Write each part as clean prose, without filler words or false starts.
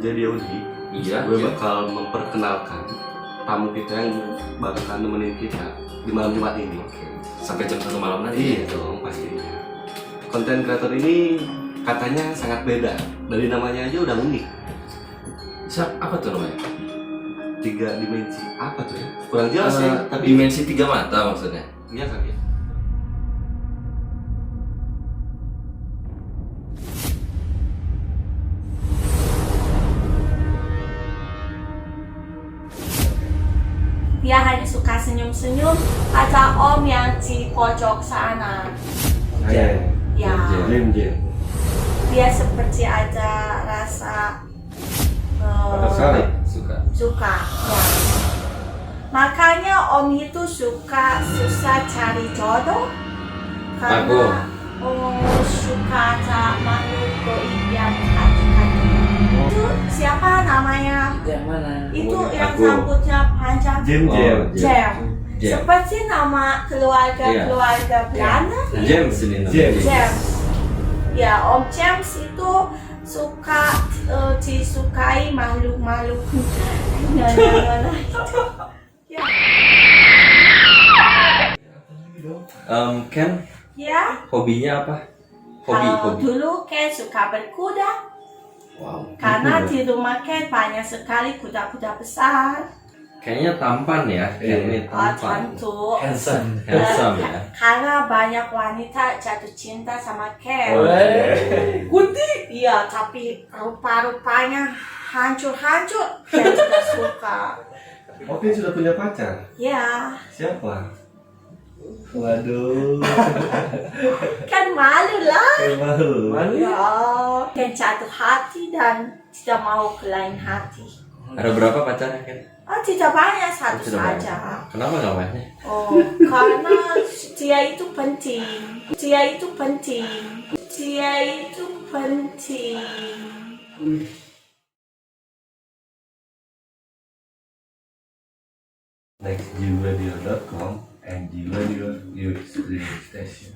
Jadi Audi, Iya, gue bakal memperkenalkan tamu kita yang bakal nemenin kita di malam Jumat ini. sampai jam 1 malam nanti. Iya dong, pastinya. Konten kreator ini katanya sangat beda. Dari namanya aja udah unik. Apa tuh namanya? 3 dimensi. Apa tuh ya? Kurang jelas ya. Tapi Dimensi 3 mata maksudnya. iya kan ya. Dia hanya suka senyum-senyum. Ada om yang di pojok sana. Jem. Ya, Jem. dia seperti ada rasa suka. Ya. Makanya om itu susah cari jodoh karena suka ada makhluk goib yang hati-hati. Itu siapa namanya? Yang mana? Itu yang Aku. rambutnya panjang. Jem. Jem. Seperti nama keluarga Belanda. James ini namanya. James. Ya, Om James itu suka disukai makhluk-makhluk nyonya itu. Ya. Ken, Ya. hobinya apa? Kalau Hobi. dulu Ken suka berkuda Wow. karena di rumah Ken banyak sekali kuda-kuda besar. Kayaknya tampan ya. Ken ini tampan. Tentu. Handsome. Handsome ya. Karena banyak wanita jatuh cinta sama Ken. Kunti. Iya, tapi rupa-rupanya hancur-hancur. Ken tidak suka. Oke, sudah punya pacar. Ya, Siapa? Waduh. kan malu lah. Malu. Ya, Ken jatuh hati dan tidak mau ke lain hati. Ada berapa pacarnya Ken? Tidak banyak, satu Tidak saja. Kenapa nggak banyak? Oh, karena dia itu penting. Dia itu penting. Dia itu penting. nextjiradio.com and Jiradio Youth Streaming Station.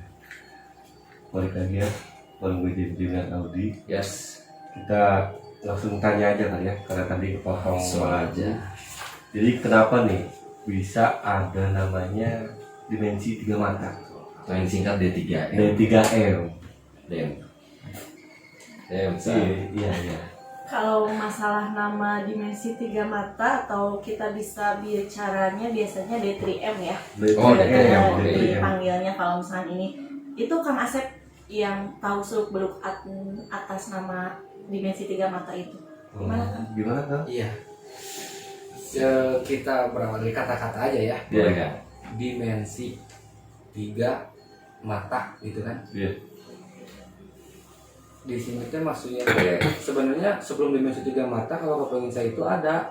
Balik lagi ya, bareng gue dengan Audi. Yes. Kita langsung tanya aja kali ya, karena tadi kepotong aja. Jadi kenapa nih bisa ada namanya dimensi 3 mata? Atau yang singkat D3 Dari 3M. Dem. Iya. Kalau masalah nama dimensi 3 mata atau kita bisa bicaranya biasanya D3M ya. Oh, D3M. Dipanggilnya kalau misalnya ini. Itu Kang Asep yang tahu seluk beluk atas nama dimensi 3 mata itu. Gimana Kang? Gimana Kang? Iya. Kita berawal dari kata-kata aja ya. Boleh kan? Dimensi 3 mata gitu kan. Iya. Di sini teh maksudnya sebenarnya sebelum dimensi 3 mata kalau kepengen saya itu ada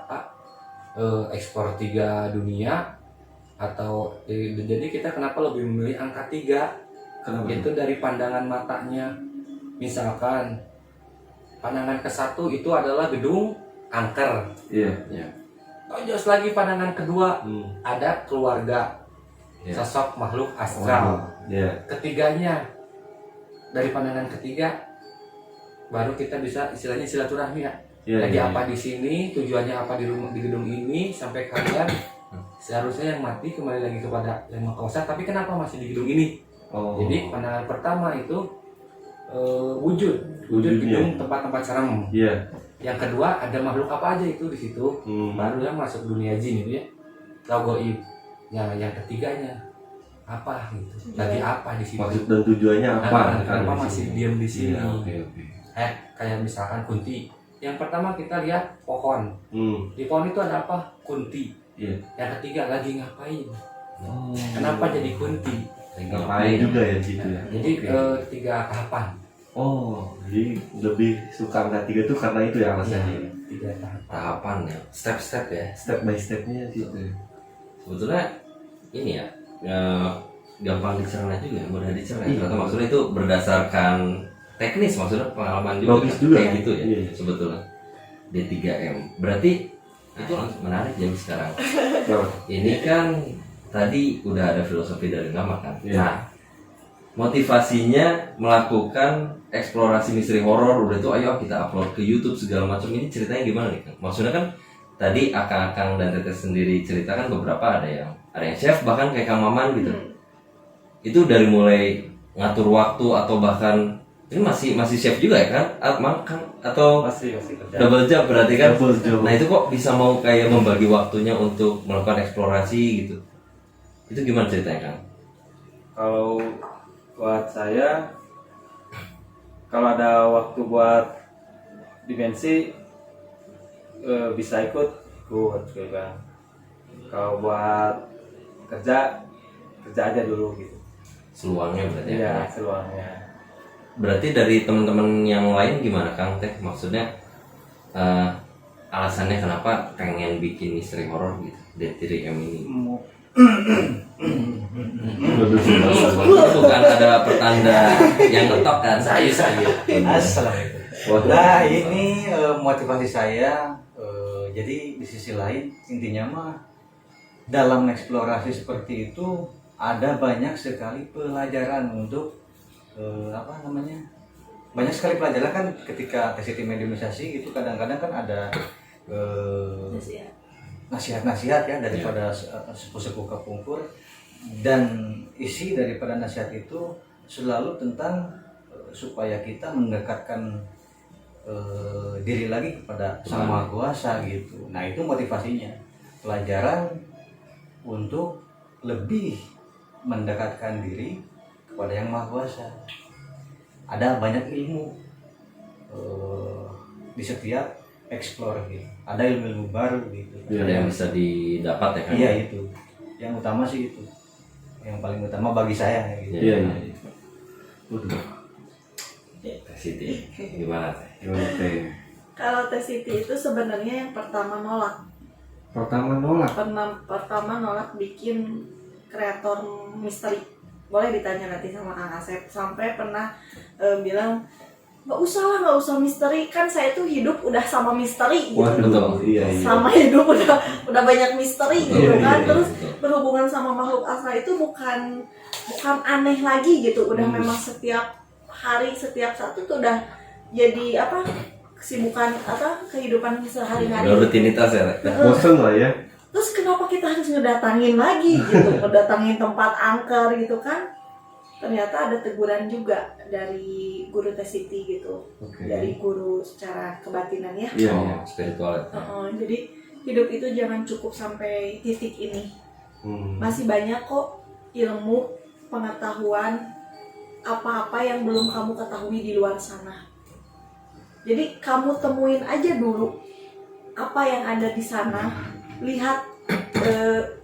ekspor 3 dunia atau jadi kita kenapa lebih memilih angka 3? Kenapa? Itu dari pandangan matanya. Misalkan pandangan ke-1 itu adalah gedung angker. Iya. Terus lagi pandangan kedua ada keluarga, sosok makhluk astral. Iya. Ketiganya dari pandangan ketiga baru kita bisa istilahnya silaturahmi ya. Lagi apa di sini, tujuannya apa di gedung ini sampai kalian seharusnya yang mati kembali lagi kepada yang Maha Kuasa, tapi kenapa masih di gedung ini? Jadi pandangan pertama itu wujud gedung tempat-tempat serem. Iya. Yang kedua ada makhluk apa aja itu di situ. Baru yang masuk dunia jin itu ya. Gaib. Yang ketiganya apa gitu. Lagi apa di situ? Maksud dan tujuannya apa? Kenapa masih diam di sini? Oke. Kayak misalkan kunti. Yang pertama kita lihat pohon. Di pohon itu ada apa? Kunti. Iya. Yang ketiga lagi ngapain? Kenapa jadi kunti? Ngapain juga ya situ ya. Jadi 3 tahapan. Jadi lebih suka angka 3 tuh karena itu ya alasannya. 3 tahapan. Tahapan ya, step-step ya. Step by stepnya gitu. Sebetulnya ini ya, gampang dicerna juga, mudah dicerna. Iya. Ternyata maksudnya itu berdasarkan teknis, maksudnya pengalaman juga. Logis juga. Kayak gitu ya, Iya. sebetulnya. D3M. Berarti itu langsung menarik jadi sekarang. Ini kan tadi udah ada filosofi dari nama kan. Iya. Nah, motivasinya melakukan eksplorasi misteri horor udah tuh ayo kita upload ke YouTube segala macam, ini ceritanya gimana nih Kang? Maksudnya kan tadi akang-akang dan teteh sendiri ceritakan beberapa ada yang chef bahkan kayak Kang Maman gitu. Itu dari mulai ngatur waktu atau bahkan ini masih chef juga ya kan? Atau masih kerja. double job berarti kan? Double job. Nah itu kok bisa mau kayak membagi waktunya untuk melakukan eksplorasi gitu? Itu gimana ceritanya Kang? Kalau buat saya, kalau ada waktu buat dimensi bisa ikut gitu kan. Kalau buat kerja aja dulu gitu. Seluangnya berarti Iya, ya? seluangnya. Berarti dari teman-teman yang lain gimana Kang Teh? Maksudnya alasannya kenapa pengen bikin misteri horor gitu D3M ini? Bukan ada pertanda yang ngetok kan? Saya Assalamualaikum. Nah ini motivasi saya. Jadi di sisi lain intinya mah dalam eksplorasi seperti itu ada banyak sekali pelajaran untuk banyak sekali pelajaran kan ketika tes mediumisasi itu kadang-kadang kan ada nasihat-nasihat ya daripada sepuh-sepuh kepungkur, dan isi daripada nasihat itu selalu tentang supaya kita mendekatkan diri lagi kepada Sang Maha Kuasa gitu. Nah itu motivasinya, pelajaran untuk lebih mendekatkan diri kepada Yang Maha Kuasa. Ada banyak ilmu di setiap explore gitu. Ada ilmu-ilmu baru gitu. Ada yang bisa didapat ya kan? Iya itu. Yang utama sih itu. Yang paling utama bagi saya gitu. Iya. Teh Siti gimana Teh? Gimana Teh? Kalau Teh Siti itu sebenarnya yang pertama nolak. Pertama nolak bikin kreator misteri. Boleh ditanya nanti sama Kang Asep. Sampai pernah bilang nggak usah misteri, kan saya tuh hidup udah sama misteri gitu. Betul. Iya. Sama hidup udah banyak misteri gitu Iya, kan. iya, Terus iya. berhubungan sama makhluk astral itu bukan aneh lagi gitu. Udah memang setiap hari, setiap satu tuh udah jadi kesibukan kehidupan sehari-hari. Udah rutinitas ya Teh? Bosen lah ya. Terus kenapa kita harus ngedatangin lagi gitu, ngedatangin tempat angker gitu kan? Ternyata ada teguran juga dari guru Teh Siti gitu, dari guru secara kebatinan ya. Iya, spiritual. Jadi hidup itu jangan cukup sampai titik ini. Masih banyak kok ilmu, pengetahuan, apa-apa yang belum kamu ketahui di luar sana. Jadi kamu temuin aja dulu apa yang ada di sana, lihat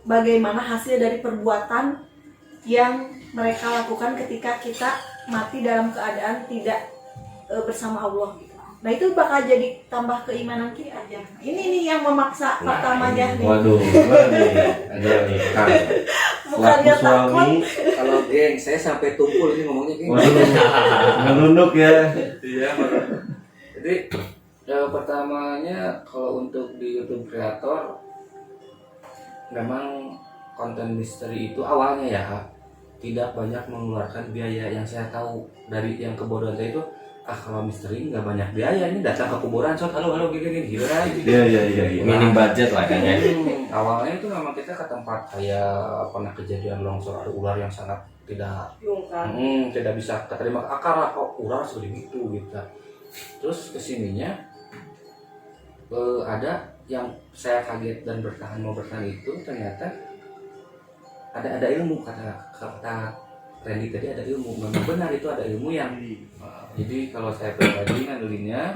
bagaimana hasil dari perbuatan yang mereka lakukan ketika kita mati dalam keadaan tidak bersama Allah gitu. Nah itu bakal jadi tambah keimanan kita aja. Ini nih yang memaksa pertamanya nih. Waduh, gimana nih? Ada nih Kang. Bukannya Selaku takut. suami. Kalau geng, saya sampai tumpul ini ngomongnya geng. Waduh, ngelunduk ya. Iya, jadi pertamanya kalau untuk di YouTube kreator memang konten misteri itu awalnya ya tidak banyak mengeluarkan biaya. Yang saya tahu dari yang kebodohan saya itu kalau misteri nggak banyak biaya, ini datang ke kuburan halo gini gitu kan. Iya. Minim budget lah kan ya. Awalnya itu memang kita ke tempat kayak pernah kejadian longsor, ada ular yang sangat tidak tidak bisa keterima ke akar lah, kok ular segede itu gitu. Terus kesininya ada yang saya kaget dan mau bertahan itu ternyata ada ilmu, kata Randy tadi ada ilmu. Memang benar itu ada ilmu yang jadi kalau saya pribadi nganulinnya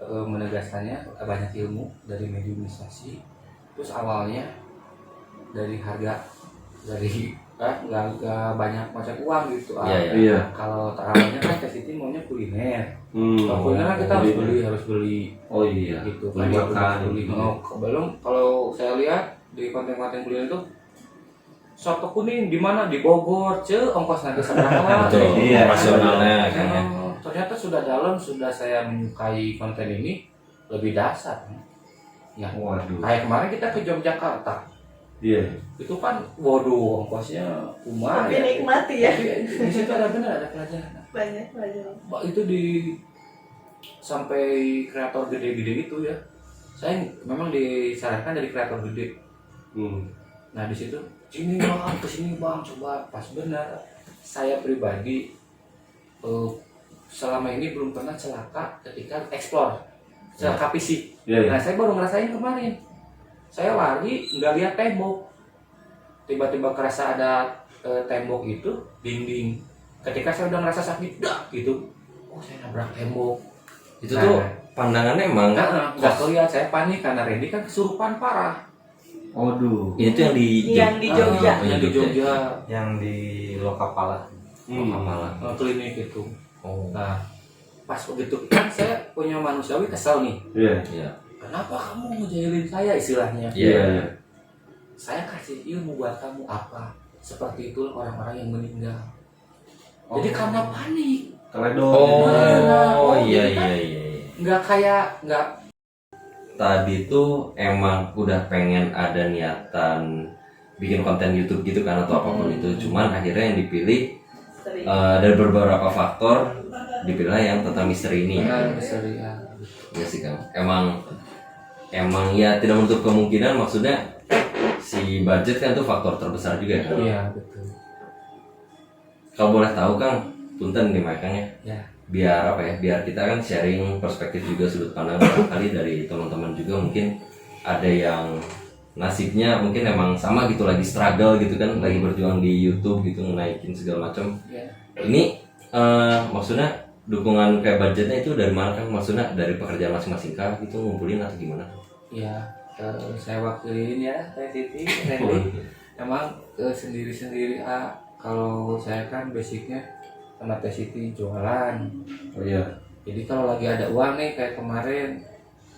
menegaskannya banyak ilmu dari mediumisasi. Terus awalnya dari harga dari nggak banyak macam uang gitu. Iya. Kalau awalnya kan Teh Siti maunya kuliner. Kalau kuliner kan kita harus beli. Oh iya. Gitu. Beli makan. Belum kalau saya lihat di konten-konten kuliner itu soto kuning di mana di Bogor, ongkos nanti seberapa? Betul. Iya. Operasionalnya kan ya. Ternyata sudah dalam, sudah saya menyukai konten ini lebih dasar. Ya, Waduh. kayak kemarin kita ke Yogyakarta, Iya. itu kan waduh ongkosnya Tapi lumayan. nikmati ya. Tapi di situ ada pelajaran. banyak. Itu di sampai kreator gede-gede gitu ya. Saya memang disarankan dari kreator gede. Nah di situ sini bang, kesini bang, coba pas benar. Saya pribadi selama ini belum pernah celaka ketika explore, celaka fisik. Nah saya baru ngerasain kemarin. Saya lari nggak lihat tembok, tiba-tiba kerasa ada tembok itu dinding. Ketika saya udah ngerasa sakit, dah gitu. Oh saya nabrak tembok. Itu tuh pandangannya emang nggak kelihatan. Saya panik karena Randy kan kesurupan parah. Waduh. ini tuh yang di Jogja. Yang di Jogja, Yang di Lokapala. Lokapala. klinik itu. Oh. Nah, pas begitu kan saya punya manusiawi kesel nih. Iya. Kenapa kamu ngejailin saya istilahnya? Iya. Saya kasih ilmu buat kamu apa? Seperti itu orang-orang yang meninggal. Jadi karena panik. Oh iya. Nggak Tadi tuh emang udah pengen ada niatan bikin konten YouTube gitu kan atau apapun itu, cuman akhirnya yang dipilih dari beberapa faktor dipilih yang tentang misteri ini. misteri ya. Ya sih Kang. Emang ya tidak menutup kemungkinan, maksudnya si budget kan itu faktor terbesar juga ya. Iya, betul. Kalau boleh tahu Kang, punten nih makanya. Ya. Biar kita kan sharing perspektif juga, sudut pandang barangkali dari teman-teman juga mungkin ada yang nasibnya mungkin emang sama gitu, lagi struggle gitu kan, lagi berjuang di YouTube gitu, naikin segala macam. Ya. Ini maksudnya dukungan kayak budgetnya itu dari mana kan? Maksudnya dari pekerjaan masing-masing kah gitu, ngumpulin atau gimana? Iya, saya wakilin ya, Teh Siti, Randy. Emang sendiri-sendiri kalau saya kan basicnya sama Teh Siti jualan. Oh iya. Jadi kalau lagi ada uang nih kayak kemarin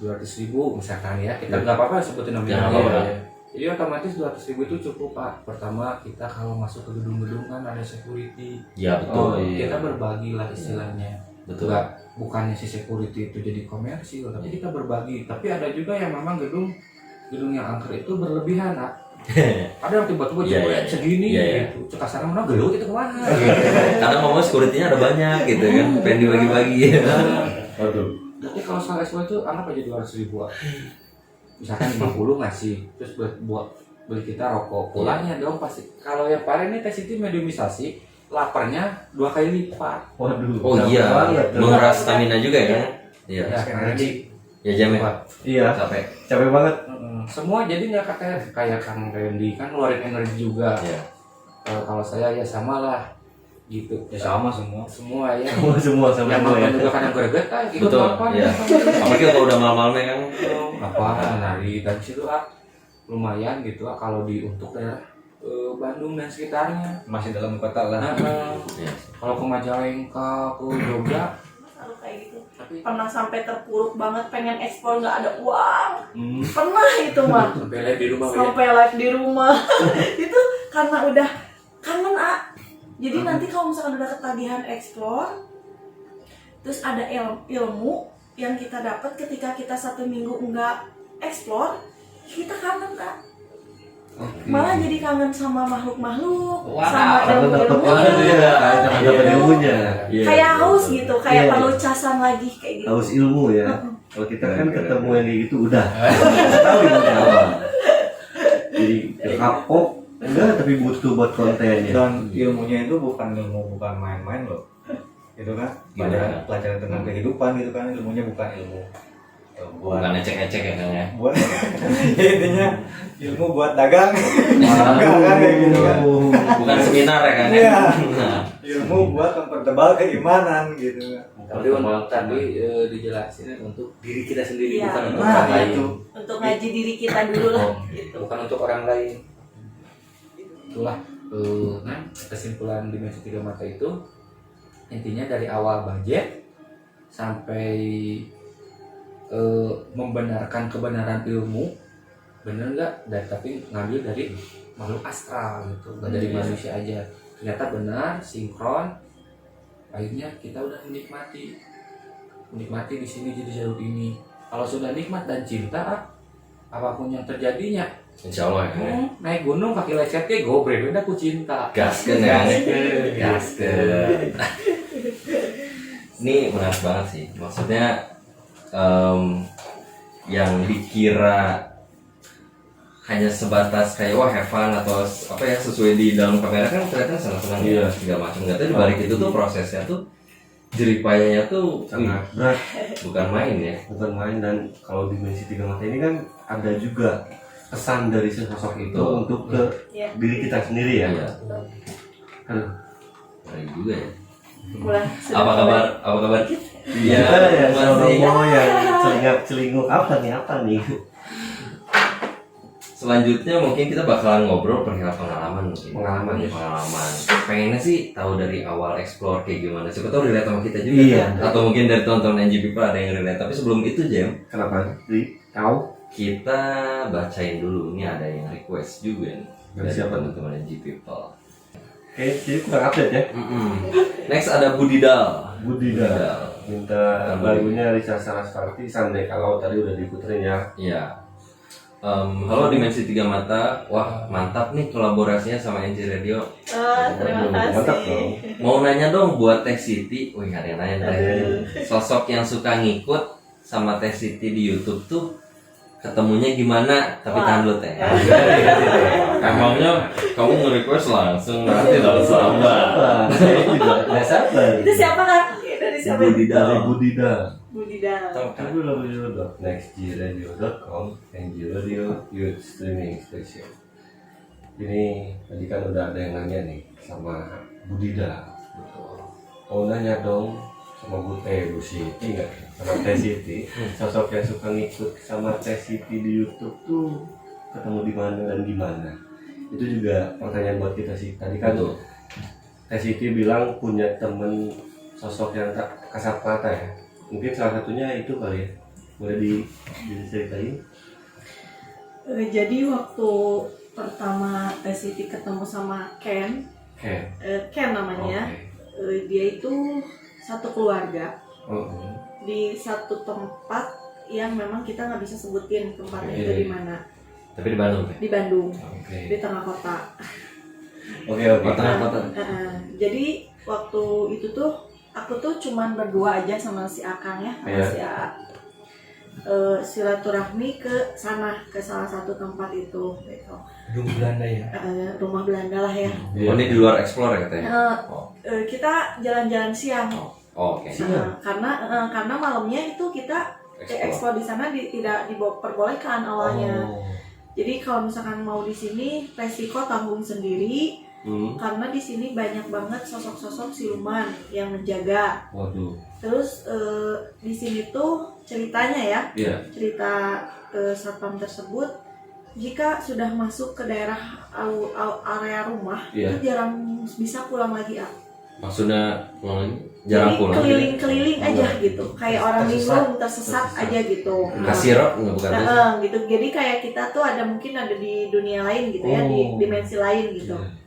200.000 misalkan ya, kita nggak apa-apa sebutin Jangan nominalnya. apa-apa. Ya. Jadi otomatis 200.000 itu cukup Pak. Pertama kita kalau masuk ke gedung-gedung kan ada security. Ya betul. Kita berbagi lah istilahnya. Betul. Nggak, bukannya si security itu jadi komersil, tapi kita berbagi. Tapi ada juga yang memang gedung yang angker itu berlebihan ada yang tiba-tiba jebret segini gitu. Cek kasarnya mana gelut itu kemana? Karena mama security-nya ada banyak gitu kan, pengen dibagi-bagi. Waduh. Jadi kalau soal ekspor itu anggap aja 200.000. Misalkan 50 ngasih, terus buat beli kita rokok. Pulangnya dong pasti. Kalau yang paling ini tes itu mediumisasi, laparnya 2 kali lipat. Waduh. Oh iya, menguras stamina juga ya kan? Iya. Ya, energi. Ya jam ya. Iya. Capek banget. Semua jadi nggak kayak Kang Randy kan ngeluarin energi juga. Iya. Kalau saya ya sama lah gitu. Ya sama semua. Semua ya. Semua sama Yang semua ya. nonton juga kadang greget ikut Betul. nonton. Iya. Apalagi kalau udah malam-malamnya kan. Apa menari dan situ lumayan gitu kalau untuk daerah Bandung dan sekitarnya. Masih dalam kota lah. Iya. Kalau ke Majalengka, ke Jogja, Selalu kayak gitu. tapi Pernah sampai terpuruk banget pengen ekspor nggak ada uang. Hmm. Pernah itu mah. sampai live di rumah ya. Sampai live di rumah. Itu karena udah kangen Jadi nanti kalau misalkan udah ketagihan explore, terus ada ilmu yang kita dapat ketika kita 1 minggu enggak explore, kita kangen malah jadi kangen sama makhluk-makhluk, sama ilmu-ilmu. Dapat ilmunya. Kayak haus gitu, kayak pelucasan lagi kayak gitu. Haus ilmu ya. Kalau kita kan ketemu yang kayak gitu udah tahu ilmunya apa. Jadi kapok enggak, tapi butuh buat kontennya. Dan ilmunya itu bukan main-main loh. Gitu kan? Pelajaran tentang kehidupan gitu kan, ilmunya bukan ilmu Bukan ecek-ecek ya Kang ya. buat intinya ilmu buat dagang. Enggak kan kayak gitu kan. Bukan seminar ya Kang ya. Iya. Nah, Ilmu buat mempertebal keimanan gitu kan. Tapi untuk tadi dijelasin untuk diri kita sendiri, Iya. bukan untuk Nah, orang lain. itu. Untuk ngaji diri kita dulu lah gitu. Bukan untuk orang lain. Itulah kesimpulan dimensi 3 mata itu intinya dari awal budget sampai membenarkan kebenaran ilmu, bener nggak? Dan tapi ngambil dari makhluk astral gitu, nggak dari manusia aja. Ternyata benar, sinkron. Akhirnya kita udah menikmati di sini jadi jalur ini. Kalau sudah nikmat dan cinta, apapun yang terjadinya, insya Allah ya Kang ya. naik gunung kaki lecetnya gobre, beda ku cinta. Gaskeun ya. Gaskeun. Ini menarik banget sih. Maksudnya yang dikira hanya sebatas kayak wah have fun atau apa ya sesuai di dalam kamera kan ternyata senang-senang ya segala macam. Nggak tahu di balik itu tuh prosesnya tuh jeripayanya tuh sangat berat, bukan main ya. bukan main. Dan kalau dimensi tiga mata ini kan ada juga pesan dari sosok itu Betul. untuk ke Iya. diri kita sendiri ya. Iya. Aduh, Baik juga ya. Mulai sudah Apa kabar? Apa kabar? Iya. kita ya Masih. sama yang celingak-celinguk apa nih? Selanjutnya mungkin kita bakalan ngobrol perihal pengalaman mungkin. Pengalaman, ya. Pengalaman. Pengennya sih tahu dari awal explore kayak gimana. Siapa tahu relate sama kita juga Iya. kan? Atau mungkin dari tonton NG People ada yang relate. Tapi sebelum itu Jem, Kenapa? Tahu? kita bacain dulu. Ini ada yang request juga nih Dari dari siapa? teman-teman NG People. Oke, jadi kurang update ya. Next ada Budidal. Budidal minta lagunya Risa Sarasvati Sande. Kalau tadi udah diputerin ya. Iya. Halo Dimensi Tiga Mata. Wah mantap nih kolaborasinya sama NG Radio. Terima Mantap dong. kasih. Mau nanya dong buat Teh Siti. Wih ada yang nanya nih. Aduh. Sosok yang suka ngikut sama Teh Siti di YouTube tuh ketemunya gimana? Tapi Wah. tahan dulu Teh. Emangnya kamu nge-request langsung nanti dalam sabar. Wah, saya juga nggak sabar. Itu siapa kan? Dari siapa? Budidal. Dari Budidal. Budidal. www.nextradio.com NG Radio Youth Streaming Station. Ini tadi kan udah ada yang nanya nih sama Budidal. Oh nanya dong sama Bu Siti nggak? Sama Teh Siti. Sosok yang suka ngikut sama Teh Siti di YouTube tuh ketemu di mana dan gimana? Itu juga pertanyaan buat kita sih. Tadi kan Betul. Teh Siti bilang punya temen sosok yang tak kasat mata ya. Mungkin salah satunya itu kali ya. Boleh diceritain? Jadi waktu pertama Teh Siti ketemu sama Ken, Ken. Ken namanya, Oke. dia itu satu keluarga Oh, di satu tempat yang memang kita nggak bisa sebutin tempatnya Oke. itu di mana. Tapi di Bandung Teh. Di Bandung, Oke. di tengah kota. Oke. Oh, tengah kota. Jadi waktu itu tuh aku tuh cuman berdua aja sama si Akang ya, sama Iya. si A. Silaturahmi ke sana, ke salah satu tempat itu gitu. Gedung Belanda ya. Rumah Belanda lah ya. Oh ini di luar explore ya Teh? Kita jalan-jalan siang. Oh, oke. Karena malamnya itu kita Explore. ekspor di sana tidak diperbolehkan awalnya. Oh. Jadi kalau misalkan mau di sini resiko tanggung sendiri karena di sini banyak banget sosok-sosok siluman yang menjaga. Waduh. Terus di sini tuh ceritanya ya, Iya. cerita satpam tersebut jika sudah masuk ke daerah area rumah Iya. itu jarang bisa pulang lagi ya. Maksudnya pulang lagi? Jarang Jadi pulang. keliling-keliling aja gitu, kayak orang Tersesat. bingung, tersesat aja gitu. Kasiro nggak bukan? Gitu. Jadi kayak kita tuh mungkin ada di dunia lain gitu ya, di Oh. dimensi lain gitu. Iya.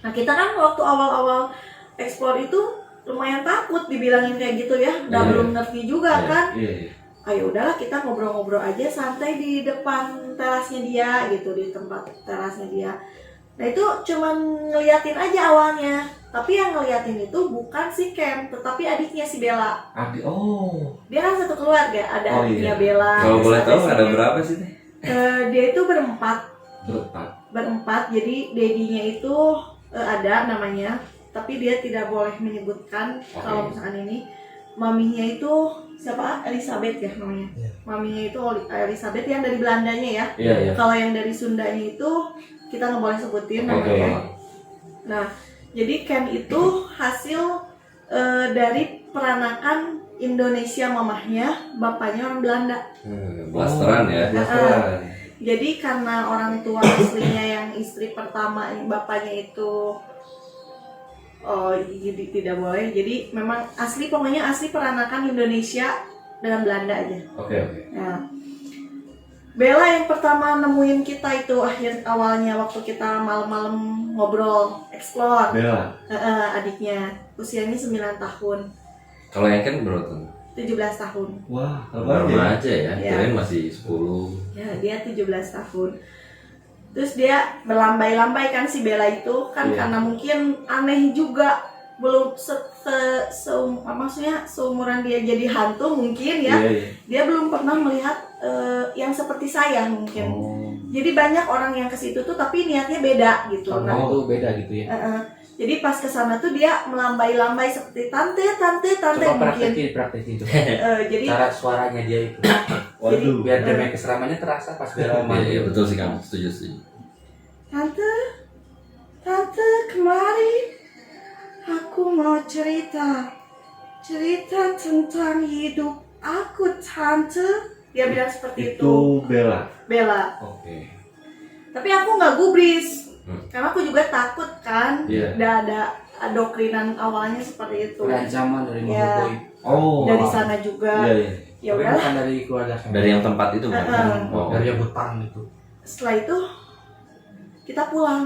Nah kita kan waktu awal-awal eksplor itu lumayan takut dibilangin kayak gitu ya, udah Iya. belum ngerti juga kan. Iya. Ayo udahlah kita ngobrol-ngobrol aja santai di depan terasnya dia gitu, di tempat terasnya dia. Nah itu cuman ngeliatin aja awalnya, tapi yang ngeliatin itu bukan si Ken, tetapi adiknya si Bella. Adik. Oh. Dia kan satu keluarga, ada Oh, adiknya iya. Bella. Kalau terus boleh tahu si ada Ken. berapa sih Teh? Dia itu Berempat. berempat, jadi dedinya itu ada namanya, tapi dia tidak boleh menyebutkan. Oke. Kalau misalkan ini maminya itu siapa? Elizabeth ya namanya. Iya. Maminya itu Elizabeth yang dari Belandanya ya. Iya, iya. Kalau yang dari Sundanya itu kita nggak boleh sebutin Oke. namanya. Nah, jadi Ken itu hasil dari peranakan Indonesia mamahnya, bapaknya orang Belanda. Blasteran ya. Blasteran. Jadi karena orang tua aslinya yang istri pertama bapaknya itu jadi tidak boleh. Jadi memang pokoknya asli peranakan Indonesia dengan Belanda aja. Oke. Nah, Bella yang pertama nemuin kita itu awalnya waktu kita malam-malam ngobrol, explore. Bella. Adiknya usianya 9 tahun, Kalau yang kan berapa tahun? 17 tahun. Wah, Baru aja ya. Iya. Kirain masih 10. Ya, dia 17 tahun. Terus dia berlambai-lambai kan si Bella itu kan Iya. karena mungkin aneh juga belum maksudnya seumuran dia jadi hantu mungkin ya. Iya. Dia belum pernah melihat yang seperti saya mungkin. Oh. Jadi banyak orang yang ke situ tuh tapi niatnya beda gitu. Karena Nah, itu beda gitu ya. jadi pas ke sana tuh dia melambai-lambai seperti tante Coba mungkin. praktek itu. Jadi Cara suaranya dia itu. Waduh. Biar damai keseramannya terasa pas bela Iya, betul sih Kang, setuju. Tante kemari aku mau cerita tentang hidup aku tante. Dia bilang seperti itu. Itu Bella. Tapi aku nggak gubris, Hmm. karena aku juga takut kan. Iya. Udah ada doktриnan awalnya seperti itu. Ada ancaman dari Ya. makhluk gaib. Oh. Dari sana juga. Iya. Ya Tapi udahlah. bukan dari keluarga saya. Dari yang tempat itu kan? Oh. Dari yang hutan itu. Setelah itu kita pulang.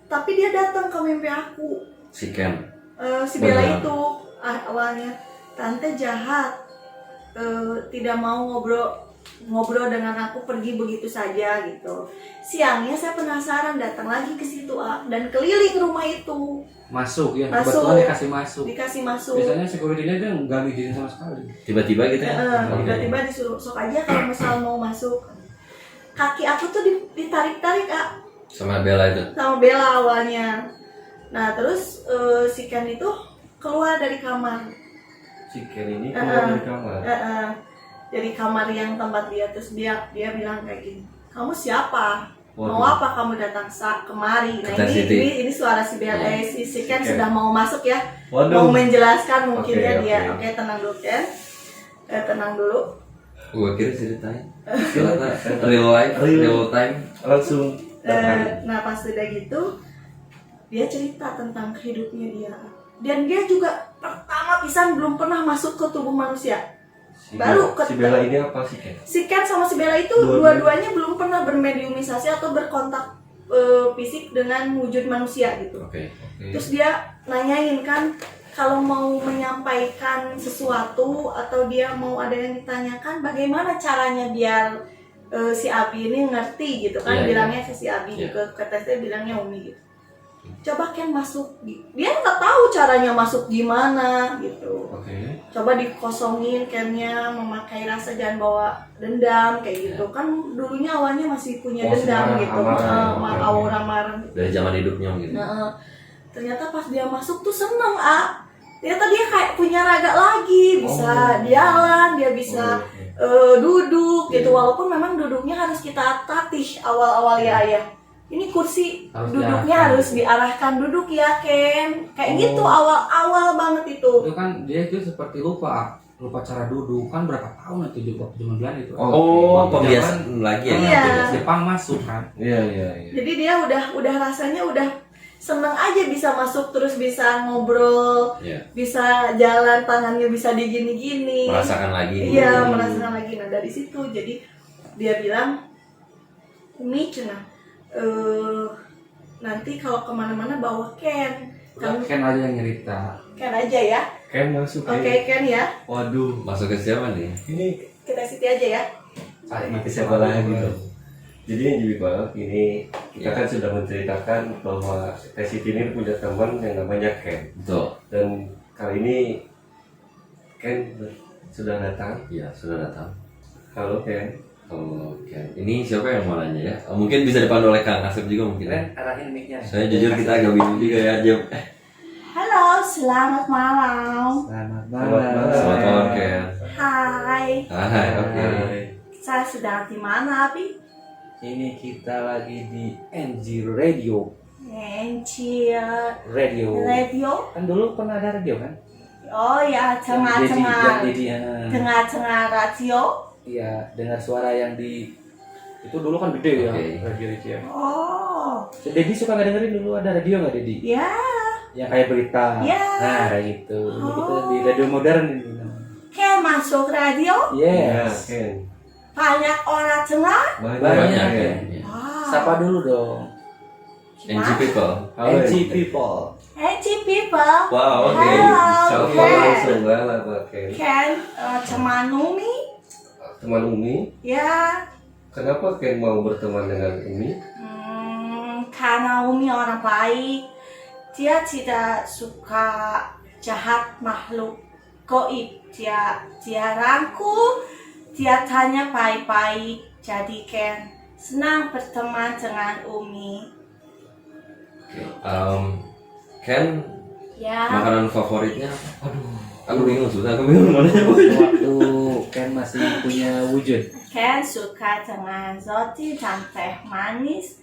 Tapi dia datang ke mimpi aku. Si Ken. Si Bella Benar. itu awalnya tante jahat, tidak mau ngobrol dengan aku, pergi begitu saja gitu. Siangnya saya penasaran, datang lagi ke situ dan keliling rumah itu, Masuk ya. Masuk. Kebetulan dikasih masuk. dikasih masuk. Biasanya security-nya dia nggak ngizinin sama sekali. Tiba-tiba gitu ya? Oke. Tiba-tiba disuruh sok aja kalau misal mau masuk. Kaki aku tuh ditarik-tarik Kak, Sama Bella itu? sama Bella awalnya. Nah terus si Ken itu keluar dari kamar. Si Ken ini keluar dari kamar. Dari kamar yang tempat dia, terus dia bilang kayak gini, kamu siapa? Mau Waduh. apa kamu datang kemari? Nah Kata Siti. ini suara si Bella, si Ken Ken. sudah mau masuk ya, Waduh. mau menjelaskan mungkin Oke, ya dia. oke. Oke, tenang dulu Ken, tenang dulu. Gua kira ceritain. Ternyata real life, real time. Langsung datang. Nah pas udah gitu, dia cerita tentang hidupnya dia, dan dia juga pertama pisan belum pernah masuk ke tubuh manusia. Baru Si Bella ini apa sih Ken? Si Ken sama si Bella itu Dua-duanya. dua-duanya belum pernah bermediumisasi atau berkontak fisik dengan wujud manusia gitu. Oke. Terus dia nanyain kan kalau mau menyampaikan sesuatu atau dia mau ada yang ditanyakan, bagaimana caranya biar si Abi ini ngerti gitu kan. Iya, Bilangnya ke si Abi, Iya. ke tesnya bilangnya Umi gitu. Coba Ken masuk, dia nggak tahu caranya masuk gimana gitu. Oke. Coba dikosongin Kennya, memakai rasa, jangan bawa dendam kayak gitu kan. Dulunya awalnya masih punya Oh, dendam marah, gitu, amarah. Oke. aura marah gitu. Dari zaman hidupnya gitu. Nah, ternyata pas dia masuk tuh seneng ternyata dia kayak punya raga lagi, bisa jalan, dia bisa duduk gitu. Walaupun memang duduknya harus kita tatih awal-awal ya ayah. Ini kursi Harus duduknya diarahkan. harus diarahkan, duduk ya Ken, kayak gitu awal-awal banget itu. Itu kan dia itu seperti lupa cara duduk kan berapa tahun itu juga zaman itu. Oh, Waktu pembiasaan lagi ya? Iya. zaman Jepang masuk kan. Iya. Jadi dia udah rasanya udah seneng aja bisa masuk, terus bisa ngobrol, Iya. bisa jalan, tangannya bisa digini-gini. Merasakan lagi. Iya, merasakan lagi. Nah dari situ jadi dia bilang, Umi cenah, nanti kalau kemana-mana bawa Ken. Kamu Ken aja yang nyerita. Ken aja ya. Ken masuk. Oke Ken ya. Waduh. Masuk ke siapa nih? Ini Kita Siti aja ya. ke siapa lagi dong? Jadi yang jadi banget ini kita kan sudah menceritakan bahwa Teh Siti ini punya teman yang namanya Ken, Betul. dan kali ini Ken sudah datang. Iya, sudah datang. Halo Ken. Oke. Ini siapa yang mau nanya ya? Mungkin bisa dipandu oleh Kang Asep juga mungkin. Ren arahin mic-nya. Saya jujur kita agak bingung juga ya, Jam. Halo, selamat malam. Selamat Selamat malam, Ken. Hai. Hai, oke. Saya sedang di mana, Abi? Ini kita lagi di NG Radio. Radio. Radio. Kan dulu pernah ada radio kan? Oh ya, Yang Dedi, tengah radio. iya, dengar suara yang di itu dulu kan gede ya, Oke. radio itu ya. Oh, Si Dedi suka nggak dengerin dulu ada radio nggak Dedi? ya. Yang kayak berita. Ya. Nah kayak gitu. Ini kita Oh. di radio modern ini. Ken masuk radio. Ya, Yes. Ken. Banyak orang dengar. Banyak, Banyak, Ken. Ken. Iya. Wow. Sapa dulu dong. NG people. Halo, NG Ken. people. Hey people. Wow, oke. Halo, Sapa Ken. langsung lah Pak Ken. Ken, teman Umi. Teman Umi, Ya. kenapa Ken mau berteman dengan Umi? Karena Umi orang baik. dia tidak suka jahat makhluk goib. Dia rangkul, dia tanya baik-baik. Jadi Ken senang berteman dengan Umi. Ken, Ya. makanan favoritnya apa? Aduh, aku bingung, susah, aku bingung mana ya. Waktu Ken masih punya wujud. Ken suka dengan roti dan teh manis,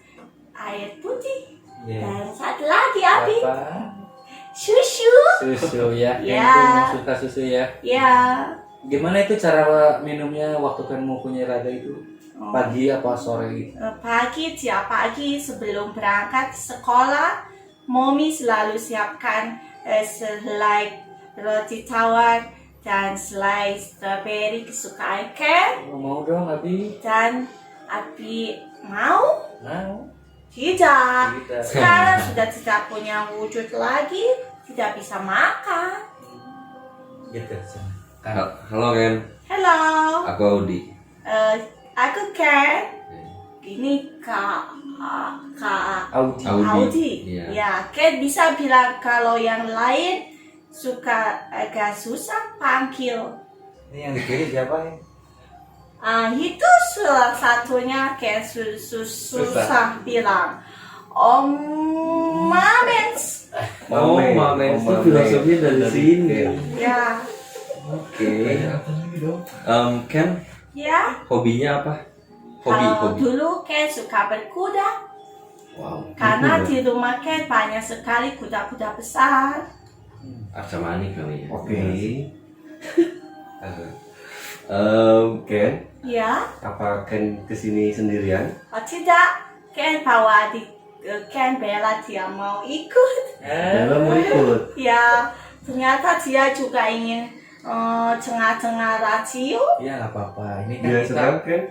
air putih, dan satu lagi Abi, Apa? susu. Susu ya. Ken Ya. tuh suka susu ya. Ya. Gimana itu cara minumnya waktu Ken mau punya raga itu? Oh. Pagi apa sore gitu? Tiap pagi sebelum berangkat sekolah, Mommy selalu siapkan selai roti tawar dan selai strawberry kesukaan Ken. Mau dong Abi? Dan Abi mau? Mau. Tidak. Kita. Sekarang sudah tidak punya wujud lagi, tidak bisa makan. Gitu. Halo Ken, Halo, aku Audi. aku Ken. Ini Kak Audi. Audi. Iya. Ya, Ken bisa bilang kalau yang lain suka agak susah panggil. Ini yang di kiri siapa nih? Itu salah satunya Ken susah bilang. Om Mamens. Oh, Mamen itu filosofinya dari sini. Ya, Oke. Ken, ya. hobinya apa? Kalau Hobi. dulu Ken suka berkuda. Wow. Karena di rumah Ken banyak sekali kuda-kuda besar. Arca Manik kali ya. Oke. Ken, Ya, apa Ken kesini sendirian? tidak. Ken bawa Ken Bella dia mau ikut. Bella mau ikut. Ya, ternyata dia juga ingin tengah-tengah radio. Ya nggak apa-apa. Ini kan Dia kita. sedang Ken?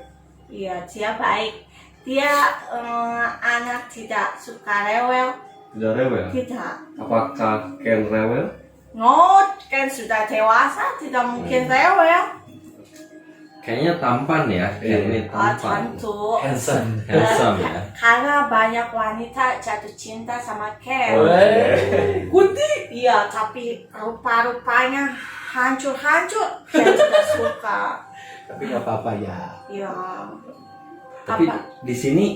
Iya, dia baik. Dia anak tidak suka rewel. Tidak rewel. Tidak. Apakah Ken rewel? Ken sudah dewasa, tidak mungkin rewel. Kayaknya tampan ya. Ken ini tampan. Tentu. Handsome. Handsome ya. Karena banyak wanita jatuh cinta sama Ken. Kuti. Iya, tapi rupa-rupanya hancur-hancur. Ken tidak suka. Tapi nggak apa-apa ya. Iya. Tapi Apa? di sini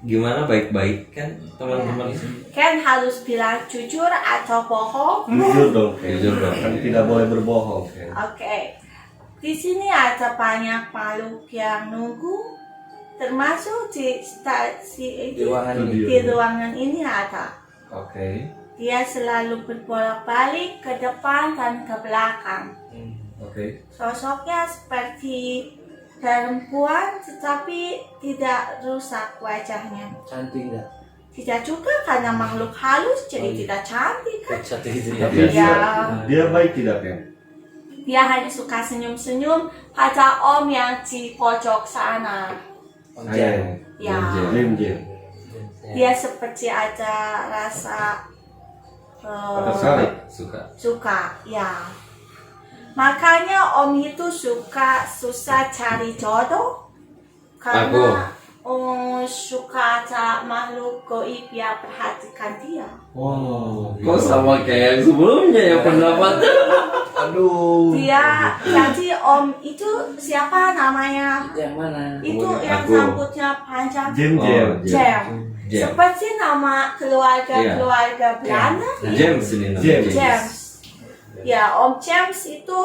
gimana, baik-baik kan teman-teman di sini? Ken harus bilang jujur atau bohong. Jujur dong Ken. Jujur dong. Kan tidak boleh berbohong Ken. Oke. Di sini ada banyak makhluk yang nunggu, termasuk di stasi Di ruangan ini. di ruangan ini ada. Oke. Dia selalu berbolak-balik ke depan dan ke belakang. Oke. Sosoknya seperti perempuan, tetapi tidak rusak wajahnya. Cantik nggak? Tidak juga karena makhluk halus, jadi Oh, iya. tidak cantik kan? Cantik itu ya. Tapi Ya. dia baik tidak Ken? Dia hanya suka senyum-senyum pada om yang di pojok sana. Saya. Ya. Jim. Dia seperti ada rasa Tertarik. Suka. suka, ya. Makanya om itu susah cari jodoh karena suka ada makhluk goib yang perhatikan dia. Wow. Kok sama kayak yang sebelumnya ya pendapatnya? Aduh. Dia jadi om itu siapa namanya? Yang mana? Itu Oh, yang aku. rambutnya panjang. Jim. Jam. Jam. Seperti nama keluarga Belanda. James ini namanya. James. James. Ya, Om James itu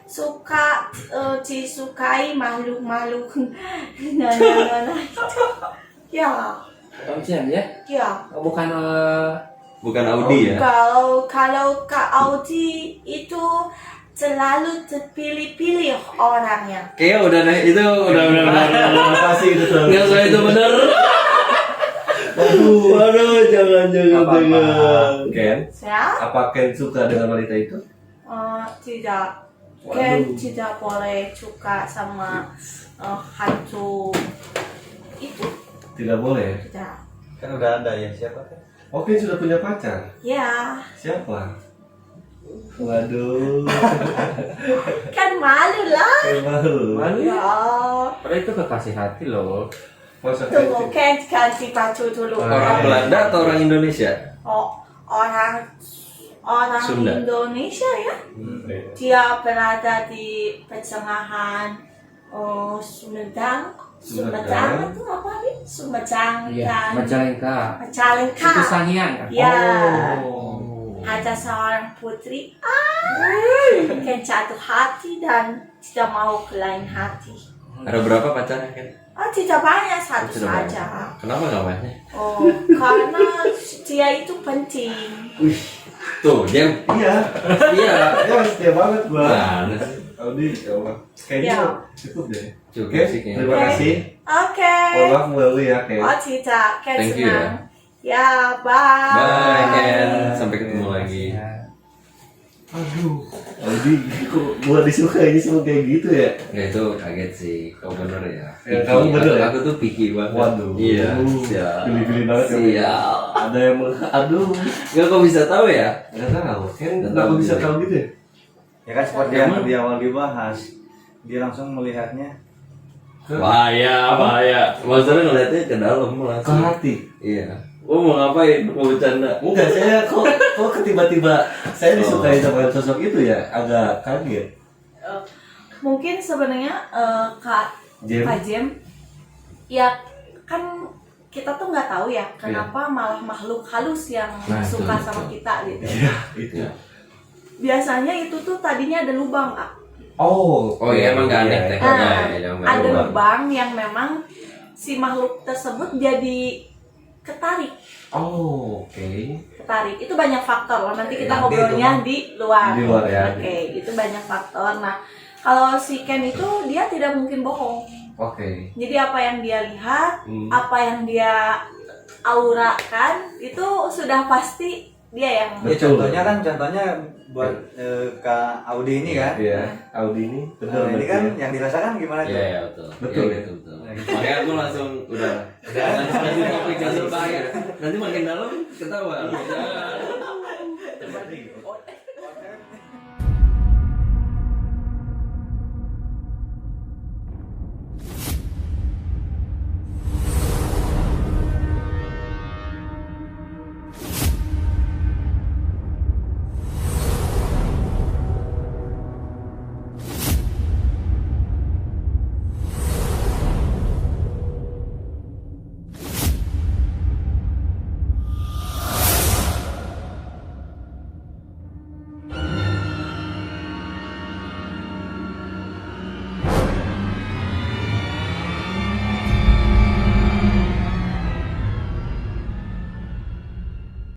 suka disukai makhluk-makhluk nona itu. Ya, Om Jam ya? ya. Oh, bukan Bukan Audi ya. Kalau Kak Audi itu selalu terpilih-pilih orangnya. Kayaknya udah deh, itu udah benar. Pasti itu terlalu. Nggak usah itu bener. Waduh, jangan. Ken, Ya, apa Ken suka dengan wanita itu? tidak. Ken tidak boleh suka sama hantu itu. Tidak boleh. Tidak. Kan udah ada ya, siapa kan? Oh, Ken sudah punya pacar. Ya, Siapa? Waduh. kan malu lah. Ken malu. Malu ya? Ya, Padahal itu kekasih hati loh. Masa Ken? tunggu Ken ganti baju dulu. Orang Belanda atau orang Indonesia? Oh, orang Sunda. Indonesia ya. Dia berada di pertengahan Sumedang. Sumedang itu apa nih? Sumedang Iya, dan Majalengka. Majalengka. Itu Sangiang kan? Ya. Oh. Ada seorang putri yang jatuh hati dan tidak mau ke lain hati. Ada berapa pacarnya kan? Tidak banyak, satu Tidak banyak. saja. Kenapa nggak banyak? Karena dia itu penting. Tuh, Jem. Iya, Iya. ya setia banget gua. Mana sih? Audi, coba. Kayaknya Ya. cukup deh. Cukup Oke, sih kayaknya. terima Oke. kasih. Oke. Mohon maaf mengganggu ya, Ken. Tidak, Ken Thank you senang. Ya, bye. Bye, Ken. Sampai ketemu lagi. Aduh, Audi, kok gua disukainya semua kayak gitu ya? Nggak, itu kaget sih. Kau bener ya. Ya, Picky. kamu bener ya? Aku tuh picky banget. Waduh. Iya. Siap. Pilih-pilih banget kamu. Siap. Ada yang aduh, Nggak, kok bisa tahu ya? nggak tahu. Ken, Nggak kenapa tahu bisa juga. tahu gitu ya? Ya kan seperti Yang yang di awal dibahas, dia langsung melihatnya Bahaya. Maksudnya ngeliatnya ke dalam Ke langsung. hati. Iya. Oh, mau ngapain? Mau bercanda? Enggak, saya kok tiba-tiba saya disukai sama sosok itu ya, agak kaget. Mungkin sebenarnya Kak Jem. Kak Jem, ya kan kita tuh nggak tahu ya kenapa malah makhluk halus yang Nah, suka itu, sama itu. kita gitu. Iya, itu. Iya. Biasanya itu tuh tadinya ada lubang, Kak. Oh, Oh iya, emang gak aneh iya. tekniknya. Ah, Ya, yang ada baru. lubang yang memang si makhluk tersebut jadi ketarik. Oh, oke. Ketarik itu banyak faktor loh, nanti kita Nanti ngobrolnya di luar. Di luar ya. Oke, itu banyak faktor. Nah, kalau si Ken itu dia tidak mungkin bohong. Oke. Jadi apa yang dia lihat, Hmm. apa yang dia aurakan itu sudah pasti dia yang. ya contohnya buat Kak Audi ini kan. Iya, Audi ini benar Nah, ini kan yang dirasakan gimana tuh? Iya, iya, betul. Betul. Iya, betul. Makanya aku langsung udah lanjut topik langsung bahaya. Nanti makin dalam ketawa.